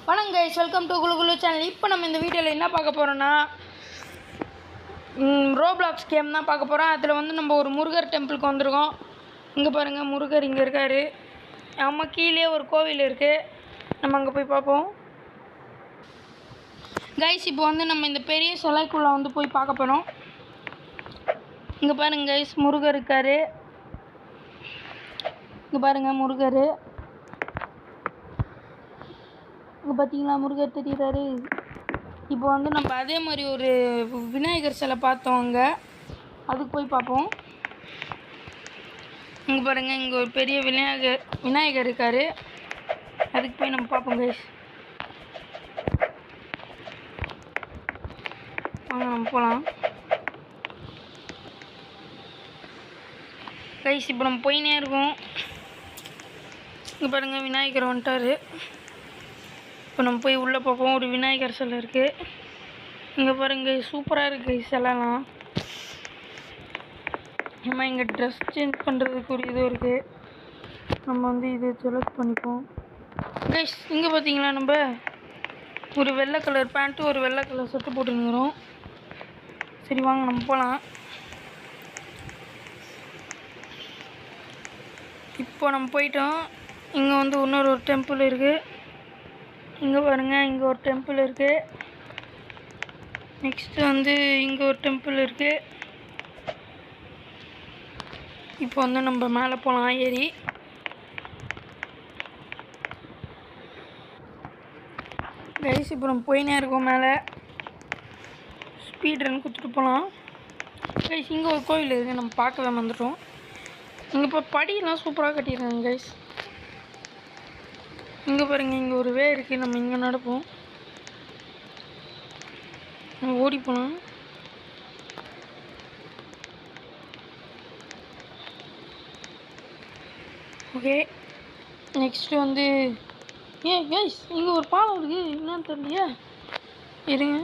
வணக்கம் guys, welcome to Kullu channel. இப்போ நம்ம இந்த வீடியோவில் என்ன பார்க்க போகிறோன்னா ரோப்ளாக்ஸ் கேம் தான் பார்க்க போகிறோம். அதில் வந்து நம்ம ஒரு முருகர் டெம்பிளுக்கு வந்திருக்கோம். இங்கே பாருங்கள், முருகர் இங்கே இருக்கார். நம்ம கீழே ஒரு கோவில் இருக்குது, நம்ம அங்கே போய் பார்ப்போம். கைஸ், இப்போ வந்து நம்ம இந்த பெரிய சிலைக்குள்ளே வந்து போய் பார்க்க போகிறோம். இங்கே பாருங்கள் கைஸ், முருகர் இருக்கார். இங்கே பாருங்கள் முருகர். இங்கே பார்த்தீங்களா, முருகர் தெரியுறாரு. இப்போ வந்து நம்ம அதே மாதிரி ஒரு விநாயகர் சிலை பார்த்தோம், அங்கே அதுக்கு போய் பார்ப்போம். இங்கே பாருங்கள், இங்கே ஒரு பெரிய விநாயகர் இருக்கார். அதுக்கு போய் நம்ம பார்ப்போம் கைஸ். வாங்க நம்ம போகலாம் கைஸ். இப்போ நம்ம போயினே இருக்கோம். இங்கே பாருங்கள், விநாயகர் வந்துட்டார். இப்போ நம்ம போய் உள்ளே பார்ப்போம். ஒரு விநாயகர் சிலை இருக்குது. இங்கே பாருங்கள், சூப்பராக இருக்குது சிலைலாம். நம்ம இங்கே ட்ரெஸ் சேஞ்ச் பண்ணுறதுக்கு ஒரு இது இருக்குது. நம்ம வந்து இது செலக்ட் பண்ணிப்போம் கைஸ். இங்கே பார்த்தீங்களா, நம்ம ஒரு வெள்ளை கலர் பேண்ட்டு ஒரு வெள்ளை கலர் சட்டை போட்டுருக்கிறோம். சரி வாங்க நம்ம போகலாம். இப்போ நம்ம போயிட்டோம். இங்கே வந்து இன்னொரு ஒரு டெம்பிள் இருக்குது. இங்கே பாருங்கள், இங்கே ஒரு டெம்பிள் இருக்குது. நெக்ஸ்ட்டு வந்து இங்கே ஒரு டெம்பிள் இருக்குது. இப்போ வந்து நம்ம மேலே போகலாம் ஏறி. கைஸ், இப்போ நம்ம போயினே இருக்கோம் மேலே. ஸ்பீட் ரன் கொடுத்துட்டு போகலாம் கைஸ். இங்கே ஒரு கோவில் இருக்குது, நம்ம பார்க்கவே வந்துட்டோம். இங்கே இப்போ படியெல்லாம் சூப்பராக கட்டிடுறாங்க கைஸ். இங்கே பாருங்கள், இங்கே ஒரு வே இருக்குது. நம்ம இங்கே நடப்போம். நம்ம ஓடி போகலாம். ஓகே, நெக்ஸ்ட்டு வந்து கைஸ், இங்கே ஒரு பாலம் இருக்குது. என்னன்னு தெரியலையா, இருங்க,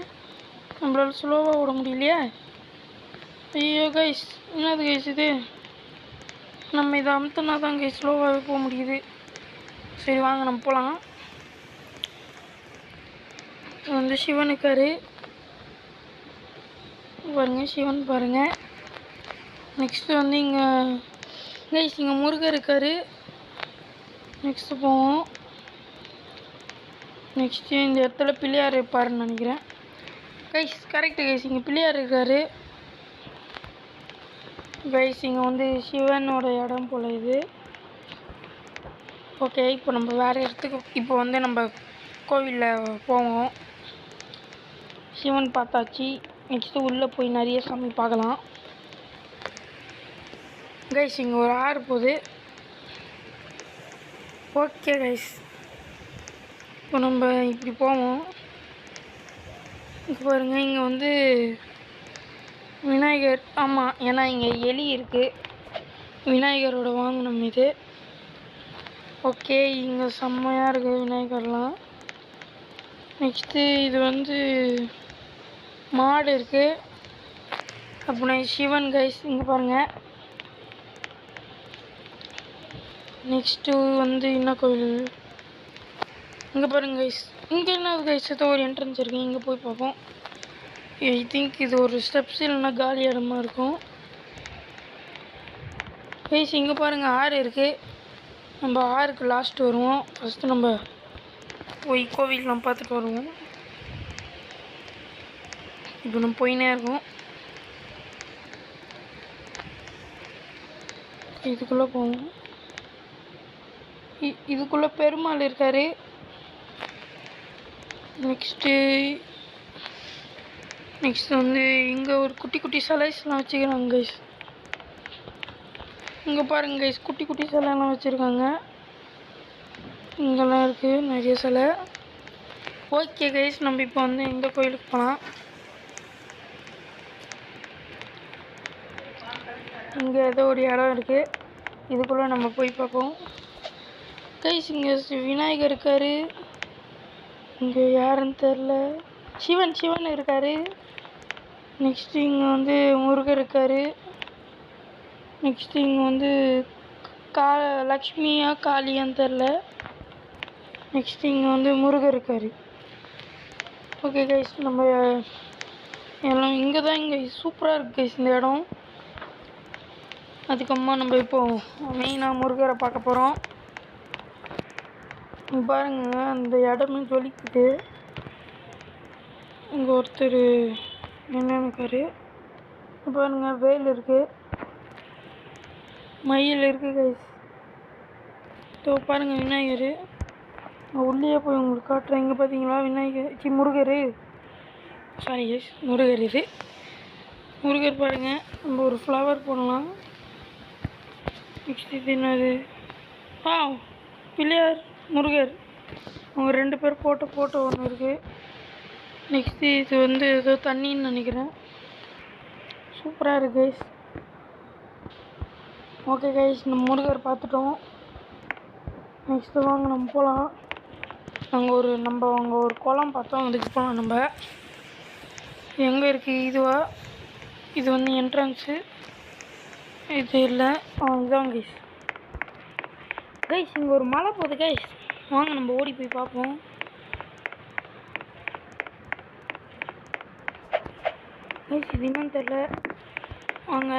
நம்மளால ஸ்லோவாக ஓட முடியலையா. ஐயோ கைஸ், என்னது கைஸ் இது? நம்ம இதை அமுத்தினா தான் கைஸ் ஸ்லோவாகவே போக முடியுது. சரி வாங்க நம்ம போகலாம். வந்து சிவன் இருக்கார் பாருங்கள், சிவன் பாருங்கள். நெக்ஸ்ட்டு வந்து இங்கே கைஸ், இங்கே முருகர் இருக்கார். நெக்ஸ்ட்டு போவோம். நெக்ஸ்ட்டு இந்த இடத்துல பிள்ளையார் இருப்பாருன்னு நினைக்கிறேன் கைஸ். கரெக்டு கைஸ், இங்கே பிள்ளையார் இருக்கார் கைஸ். இங்கே வந்து சிவனோட இடம் போல் இது. ஓகே, இப்போ நம்ம வேறு இடத்துக்கு இப்போ வந்து நம்ம கோவிலில் போவோம். சிவன் பார்த்தாச்சு. நெக்ஸ்ட்டு உள்ளே போய் நிறைய சாமி பார்க்கலாம் கைஸ். இங்கே ஒரு ஆறு போகுது. ஓகே கைஸ், இப்போ நம்ம இப்படி போவோம். இப்போ பாருங்கள், இங்கே வந்து விநாயகர். ஆமாம், ஏன்னா இங்கே எலி இருக்குது. விநாயகரோட வாங்கினோம் இது. ஓகே, இங்கே செம்மையாக இருக்குது விநாயகர்லாம். நெக்ஸ்ட்டு இது வந்து மாடு இருக்குது. அப்புறம் சிவன் கைஸ், இங்கே பாருங்கள். நெக்ஸ்ட்டு வந்து என்ன கோவில், இங்கே பாருங்கள் கைஸ். இங்கே என்ன கைஸ், ஏதோ ஒரு என்ட்ரன்ஸ் இருக்குது. இங்கே போய் பார்ப்போம். ஐ திங்க் இது ஒரு ஸ்டெப்ஸ் இல்லைன்னா காலி இடமா இருக்கும் கைஸ். இங்கே பாருங்கள், ஆறு இருக்குது. நம்ம ஆறுக்கு லாஸ்ட்டு வருவோம். ஃபஸ்ட்டு நம்ம போய் கோவில்லாம் பார்த்துட்டு வருவோம். இப்போ நம்ம போயினே இருக்கோம். இதுக்குள்ளே போவோம். இதுக்குள்ளே பெருமாள் இருக்கார். நெக்ஸ்ட்டு வந்து இங்கே ஒரு குட்டி குட்டி சிலைஸ்லாம் வச்சுக்கிறாங்க கைஸ். இங்கே பாருங்க கைஸ், குட்டி குட்டி சிலைலாம் வச்சுருக்காங்க. இங்கெல்லாம் இருக்குது நிறைய சிலை. ஓகே கைஸ், நம்ம இப்போ வந்து இந்த கோயிலுக்கு போகலாம். இங்கே ஏதோ ஒரு இடம் இருக்குது, இதுக்குள்ளே நம்ம போய் பார்ப்போம் கைஸ். இங்கே விநாயகர் இருக்கார். இங்கே யாருன்னு தெரில. சிவன் இருக்கார். நெக்ஸ்ட்டு இங்கே வந்து முருகர் இருக்கார். நெக்ஸ்ட்டு இங்கே வந்து லக்ஷ்மியா காளியான்னு தெரில. நெக்ஸ்ட் இங்கே வந்து முருகர் இருக்கார். ஓகே கைஸ், நம்ம எல்லாம் இங்கே தான். இங்கே சூப்பராக இருக்குது கைஸ் இந்த இடம். அதுக்கப்புறமா நம்ம இப்போது மெயினாக முருகரை பார்க்க போகிறோம். பாருங்க, அந்த இடமே ஜொலிக்குது. இங்கே ஒருத்தர் என்னன்னுக்காரு பாருங்க. வேல் இருக்குது, மயில் இருக்குது கைஸ். ஸோ பாருங்கள், விநாயகர் உள்ளே போய் உங்களுக்கு காட்டுறேன். இங்கே பார்த்தீங்களா விநாயகர் முருகர். Sorry guys, Murugar. இது முருகர் பாருங்கள். நம்ம ஒரு ஃப்ளவர் போடலாம். நெக்ஸ்ட் இது என்னது? பிள்ளையார் முருகர் அவங்க 2 பேர் ஃபோட்டோ ஒன்று இருக்குது. நெக்ஸ்ட்டு இது வந்து ஏதோ தண்ணின்னு நினைக்கிறேன். சூப்பராக இருக்குது கைஸ். ஓகே கைஸ், நம்ம முருகர் பார்த்துட்டோம். நெக்ஸ்ட்டு வாங்க நம்ம போகலாம். அங்கே ஒரு குளம் பார்த்தோம், அதுக்கு போகலாம். நம்ம எங்கே இருக்குது? இது வந்து என்ட்ரன்ஸு. இது இல்லை, இதுதான் கைஸ். கைஸ் இங்கே ஒரு மலை போகுது கைஸ். வாங்க நம்ம ஓடி போய் பார்ப்போம். கைஸ் இது என்னன்னு தெரில. வாங்க,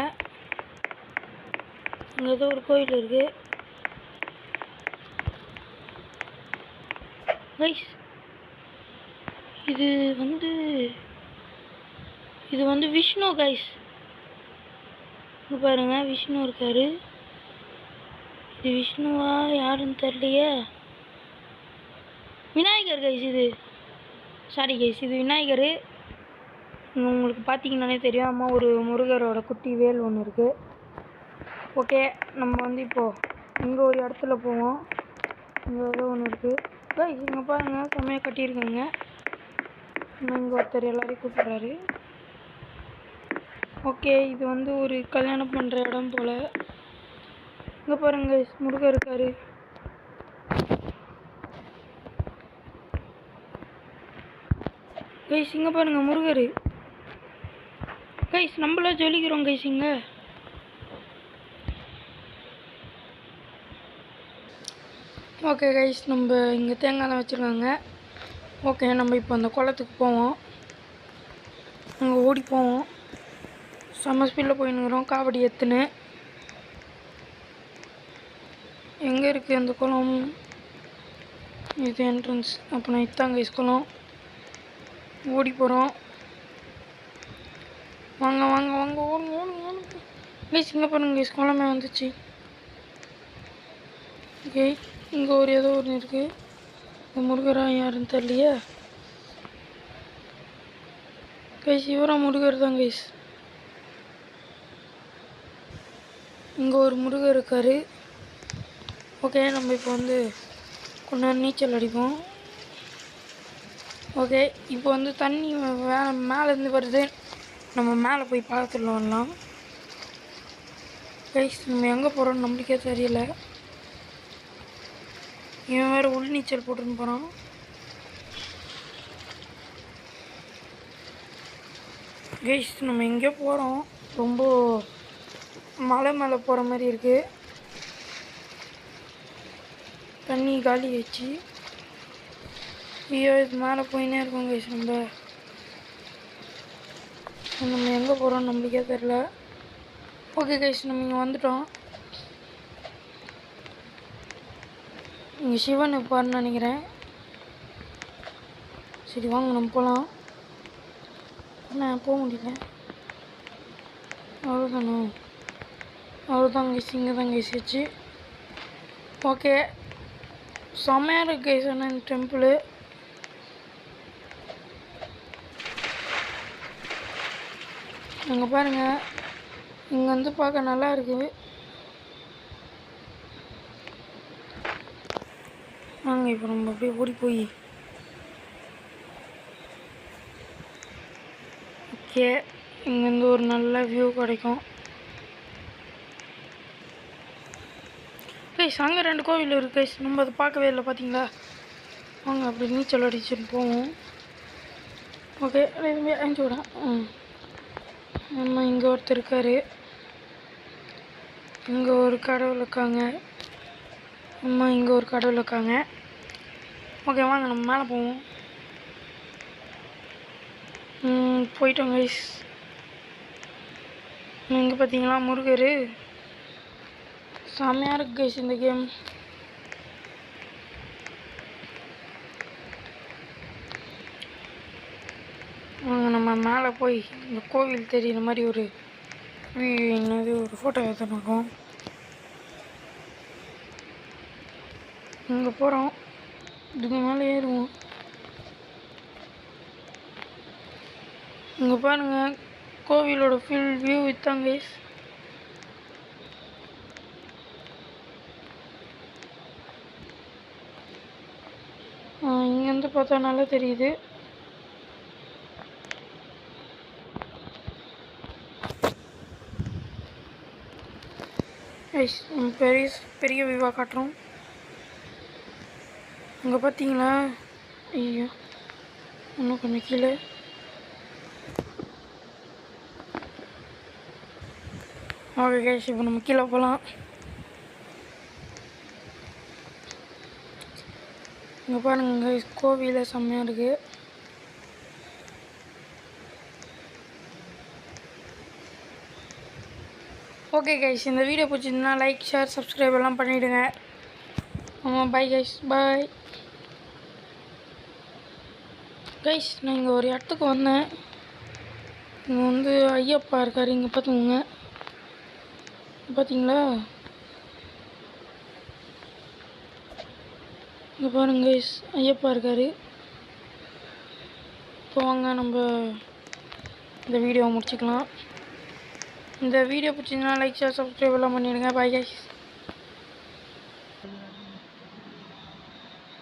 இங்கே ஏதோ ஒரு கோயில் இருக்குது கைஸ். இது வந்து விஷ்ணு கைஸ். இங்கே பாருங்க, விஷ்ணு இருக்காரு. இது விஷ்ணுவா யாருன்னு தெரியலையே. விநாயகர் கைஸ் இது. சாரி கைஸ், இது விநாயகர். உங்களுக்கு பார்த்தீங்கன்னாலே தெரியாம ஒரு முருகரோட குட்டி வேல் ஒன்று இருக்குது. ஓகே, நம்ம வந்து இப்போது இங்கே ஒரு இடத்துல போவோம். இங்கே ஏதோ ஒன்று இருக்குது கைஸ். இங்கே பாருங்கள், செம்மையாக கட்டியிருக்காங்க. இங்கே ஒருத்தர் எல்லாரையும் கூப்பிட்றாரு. ஓகே, இது வந்து ஒரு கல்யாணம் பண்ணுற இடம் போல். இங்கே பாருங்க, முருகர் இருக்காரு. கைஸ் இங்கே பாருங்க, முருகர். கைஸ் நம்மள ஜொலிக்கிறோம் கைஸ் இங்கே. ஓகே கைஸ், நம்ம இங்கே தேங்காய்லாம் வச்சுருக்காங்க. ஓகே, நம்ம இப்போ அந்த குளத்துக்கு போவோம். அங்கே ஓடி போவோம். செம்ம ஸ்பீடில் போயின்னுக்குறோம் காவடி எத்துன்னு. எங்கே இருக்குது அந்த குளம்? இது என்ட்ரன்ஸ். அப்போ நான் இத்தாங்க கைஸ் குளம். ஓடி போகிறோம். வாங்க வாங்க வாங்க, ஓடுங்க ஓடுங்க ஓடுங்க கைஸ். இங்கே பாருங்க கைஸ், குளமே வந்துச்சு. ஓகே, இங்கே ஏதோ ஒன்று இருக்குது. இந்த முருகரா யாருன்னு தெரியலையே கைஸ். இவரா முருகர் தான் கைஸ். இங்கே ஒரு முருகர் இருக்கார். ஓகே, நம்ம இப்போ வந்து கொஞ்சம் நீச்சல் அடிப்போம். ஓகே, இப்போ வந்து தண்ணி மேலேருந்து வருது. நம்ம மேலே போய் பார்த்துட்டு வரலாம் கைஸ். நம்ம எங்கே போகிறோன்னு நம்மளுக்கே தெரியல. இவன் வேறு உள் நீச்சல் போட்டுன்னு போகிறான். கைஸ் நம்ம எங்கேயோ போகிறோம். ரொம்ப மலை மேலே போகிற மாதிரி இருக்குது. தண்ணி காலி ஆச்சு. ஐயோ, இது மேலே போயினே இருக்கோம் கைஸ். நம்ம எங்கே போகிறோம் நம்மளுக்கே தெரில. ஓகே கைஸ், நம்ம இங்கே வந்துட்டோம். இங்கே சிவன் இருப்பார்னு நினைக்கிறேன். சரி வாங்க நம்ம போகலாம். நான் போக முடியல. அவ்வளோதானோ? அவ்வளோதான் கைஸ், இங்கே தான் கைஸ் வச்சு. ஓகே, செம்மையாக இருக்குது கைஸ். ஆனால் இந்த டெம்பிள் அங்கே பாருங்கள். இங்கே வந்து பார்க்க நல்லா இருக்குது. வாங்க இப்போ நம்ம அப்படியே ஓடி போய். ஓகே, இங்கேருந்து ஒரு நல்ல வியூ கிடைக்கும் கைஸ். அங்கே 2 கோவில் இருக்குது கைஸ். நம்ம அதை பார்க்கவே இல்லை பார்த்தீங்களா? வாங்க அப்படி நீச்சல் அடிச்சுட்டு போவோம். ஓகே, அஞ்சு விட. நம்ம இங்கே ஒருத்தர் இருக்கார். இங்கே ஒரு கடவுள் இருக்காங்க. இங்கே ஒரு கடவுள் இருக்காங்க. ஓகே வாங்க நம்ம மேலே போவோம். போயிட்டோம் கைஸ். இங்கே பார்த்தீங்களா முருகர் செம்மையாக இருக்கு கைஸ் இந்த கேம். நம்ம மேலே போய் இந்த கோவில் தெரியுற மாதிரி ஒரு என்னது ஒரு ஃபோட்டோ எடுத்துருக்கோம். இங்கே போகிறோம், இதுக்கு மேலே ஏறுவோம். இங்கே பாருங்க கோவிலோட ஃபுல் வியூ இதாங்க கைஸ். இங்கேருந்து பார்த்தா நல்லா தெரியுது. பெரிய பெரிய வியூவாக காட்டுறோம். அங்கே பார்த்தீங்களா? ஐயோ இன்னும் கொஞ்சம் கீழே. ஓகே கைஸ், இப்போ நம்ம கீழே போகலாம். இங்கே பாருங்க கோவில செம்மையாக இருக்குது. ஓகே கைஸ், இந்த வீடியோ பிடிச்சிருந்தா லைக் ஷேர் சப்ஸ்கிரைப் எல்லாம் பண்ணிவிடுங்க. Bye guys, bye guys. நான் இங்கே ஒரு இடத்துக்கு வந்தேன். இங்கே ஐயப்பா இருக்கார். இங்கே பார்த்துக்கோங்க, பார்த்தீங்களா? இங்கே பாருங்க கைஸ், ஐயப்பா இருக்கார். இப்போ வாங்க நம்ம இந்த வீடியோவை முடிச்சுக்கலாம். இந்த வீடியோ பிடிச்சிருந்தா லைக் ஷேர் சப்ஸ்கிரைப் எல்லாம் பண்ணிவிடுங்க. Bye guys.